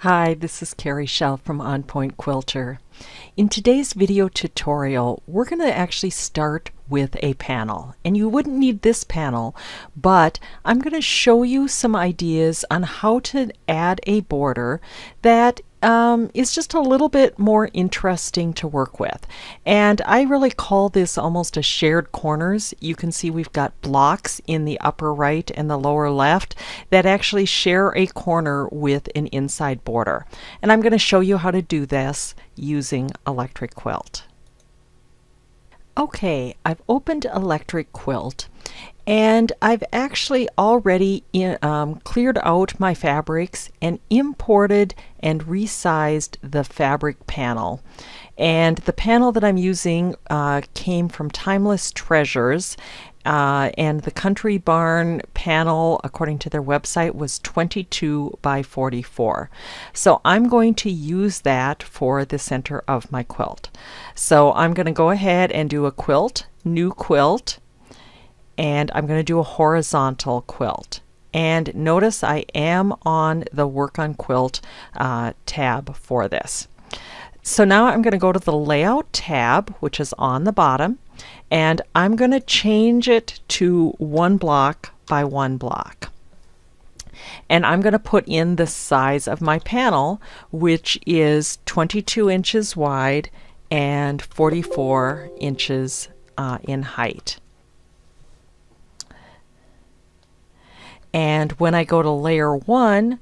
Hi, this is Carrie Shell from Quilter. In today's video tutorial, we're going to actually start with a panel. And you wouldn't need this panel, but I'm going to show you some ideas on how to add a border that is just a little bit more interesting to work with. And I really call this almost a shared corners. You can see we've got blocks in the upper right and the lower left that actually share a corner with an inside border. And I'm going to show you how to do this using Electric Quilt. Okay, I've opened Electric Quilt and I've actually already cleared out my fabrics and imported and resized the fabric panel. And the panel that I'm using came from Timeless Treasures, and the Country Barn panel, according to their website, was 22 by 44. So I'm going to use that for the center of my quilt. So I'm going to go ahead and do a quilt, new quilt, and I'm going to do a horizontal quilt. And notice I am on the Work on Quilt tab for this. So now I'm going to go to the Layout tab, which is on the bottom, and I'm going to change it to 1 block by 1 block. And I'm going to put in the size of my panel, which is 22 inches wide and 44 inches in height. And when I go to layer 1,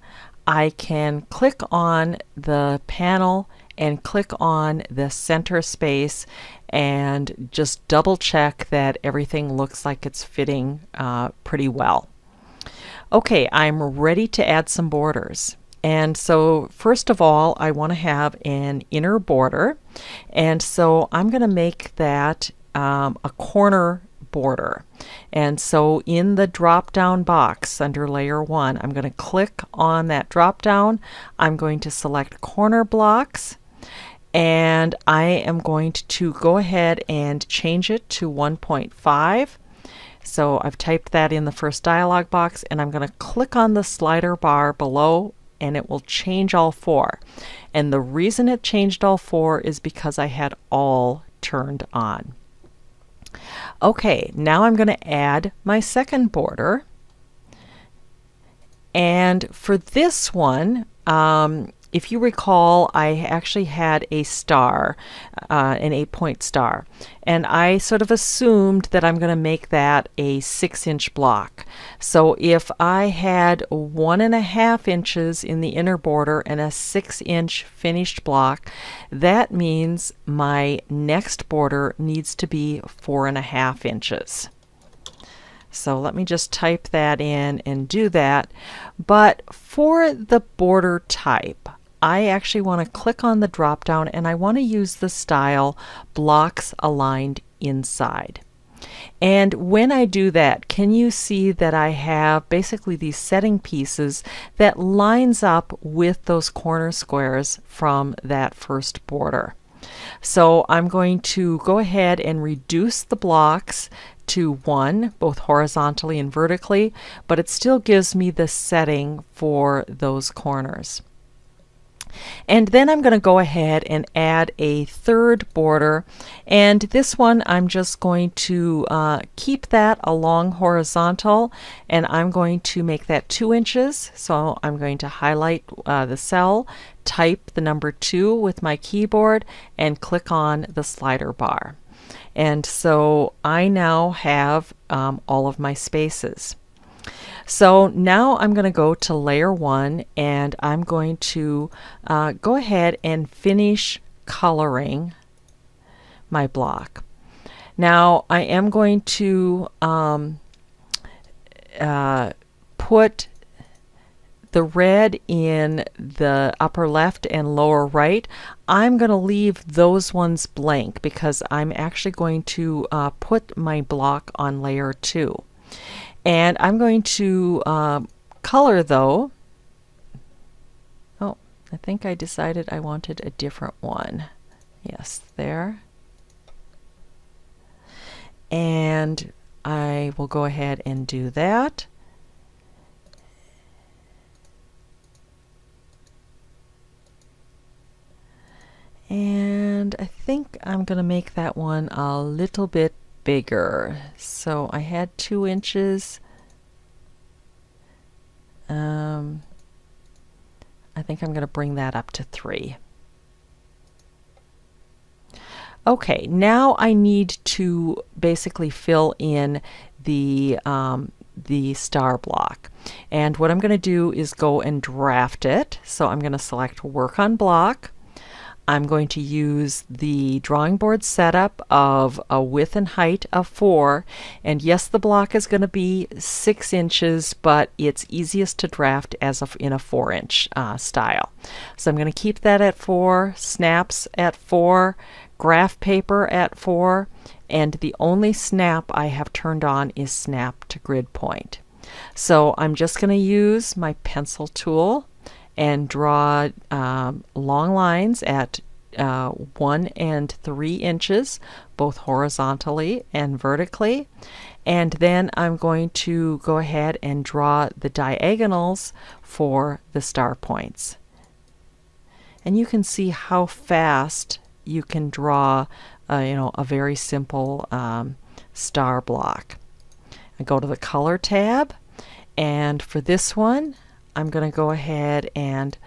I can click on the panel and click on the center space and just double check that everything looks like it's fitting pretty well. Okay, I'm ready to add some borders. And so first of all, I want to have an inner border, and so I'm going to make that a corner border. And so in the drop down box under layer 1, I'm going to click on that drop down. I'm going to select corner blocks, and I am going to go ahead and change it to 1.5. So I've typed that in the first dialog box, and I'm going to click on the slider bar below and it will change all 4. And the reason it changed all 4 is because I had all turned on. Okay, now I'm going to add my second border. And for this one, if you recall, I actually had a star, an 8-point star, and I sort of assumed that I'm going to make that a 6-inch block. So if I had 1.5 inches in the inner border and a 6-inch finished block, that means my next border needs to be 4.5 inches. So let me just type that in and do that. But for the border type, I actually want to click on the drop down and I want to use the style blocks aligned inside. And when I do that, can you see that I have basically these setting pieces that lines up with those corner squares from that first border? So I'm going to go ahead and reduce the blocks to 1, both horizontally and vertically, but it still gives me the setting for those corners. And then I'm going to go ahead and add a third border, and this one I'm just going to keep that along horizontal, and I'm going to make that 2 inches. So I'm going to highlight the cell, type the number 2 with my keyboard, and click on the slider bar. And so I now have all of my spaces. So now I'm going to go to layer 1 and I'm going to go ahead and finish coloring my block. Now I am going to put the red in the upper left and lower right. I'm going to leave those ones blank because I'm actually going to put my block on layer 2. And I'm going to color though. Oh, I think I decided I wanted a different one. Yes, there. And I will go ahead and do that. think I'm going to make that one a little bit bigger. So I had 2 inches. I think I'm going to bring that up to 3. Okay, now I need to basically fill in the star block. And what I'm going to do is go and draft it. So I'm going to select Work on Block. I'm going to use the drawing board setup of a width and height of 4. And yes, the block is going to be 6 inches, but it's easiest to draft as in a 4-inch style. So I'm going to keep that at 4, snaps at 4, graph paper at 4, and the only snap I have turned on is snap to grid point. So I'm just going to use my pencil tool and draw long lines at 1 and 3 inches, both horizontally and vertically. And then I'm going to go ahead and draw the diagonals for the star points. And you can see how fast you can draw a very simple star block. I go to the color tab, and for this one I'm going to go ahead and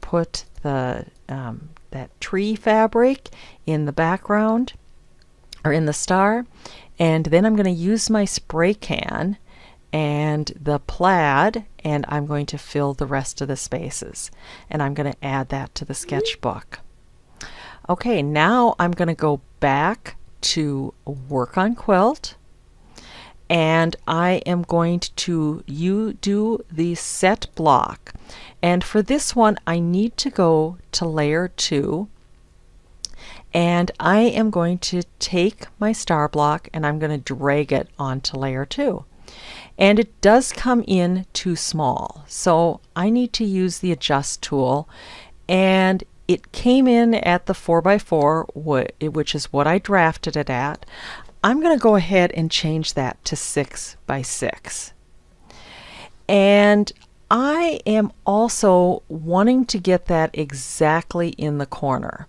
put the that tree fabric in the background, or in the star, and then I'm going to use my spray can and the plaid, and I'm going to fill the rest of the spaces, and I'm going to add that to the sketchbook. Okay, now I'm going to go back to Work on Quilt, and I am going to do the set block. And for this one I need to go to layer 2, and I am going to take my star block and I'm going to drag it onto layer 2. And it does come in too small, so I need to use the adjust tool, and it came in at the 4x4, which is what I drafted it at. I'm going to go ahead and change that to 6x6. And I am also wanting to get that exactly in the corner.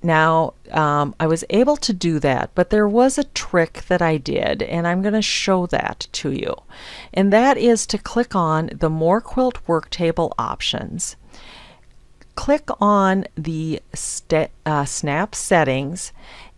Now, I was able to do that, but there was a trick that I did, and I'm going to show that to you. And that is to click on the More Quilt Work Table options. Click on the snap settings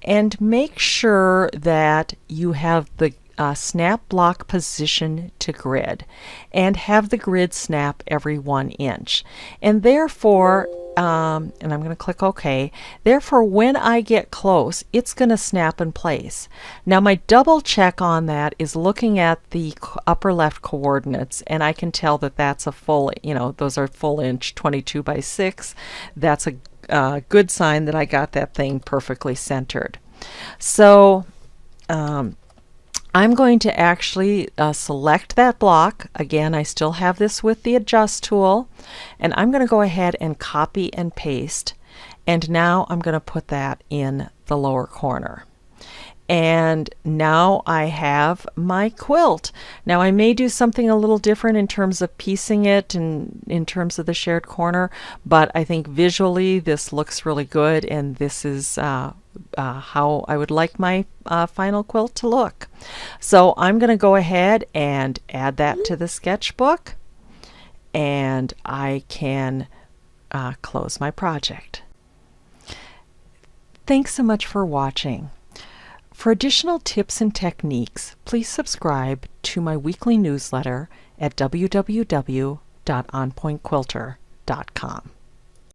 and make sure that you have the snap block position to grid and have the grid snap every 1 inch. And therefore, and I'm going to click OK, therefore when I get close it's going to snap in place. Now my double check on that is looking at the upper left coordinates, and I can tell that that's a full, those are full inch 22x6. That's a good sign that I got that thing perfectly centered. So I'm going to actually select that block. Again, I still have this with the adjust tool, and I'm going to go ahead and copy and paste, and now I'm going to put that in the lower corner. And now I have my quilt. Now I may do something a little different in terms of piecing it and in terms of the shared corner, but I think visually this looks really good, and this is how I would like my final quilt to look. So I'm going to go ahead and add that to the sketchbook, and I can close my project. Thanks so much for watching. For additional tips and techniques, please subscribe to my weekly newsletter at www.onpointquilter.com.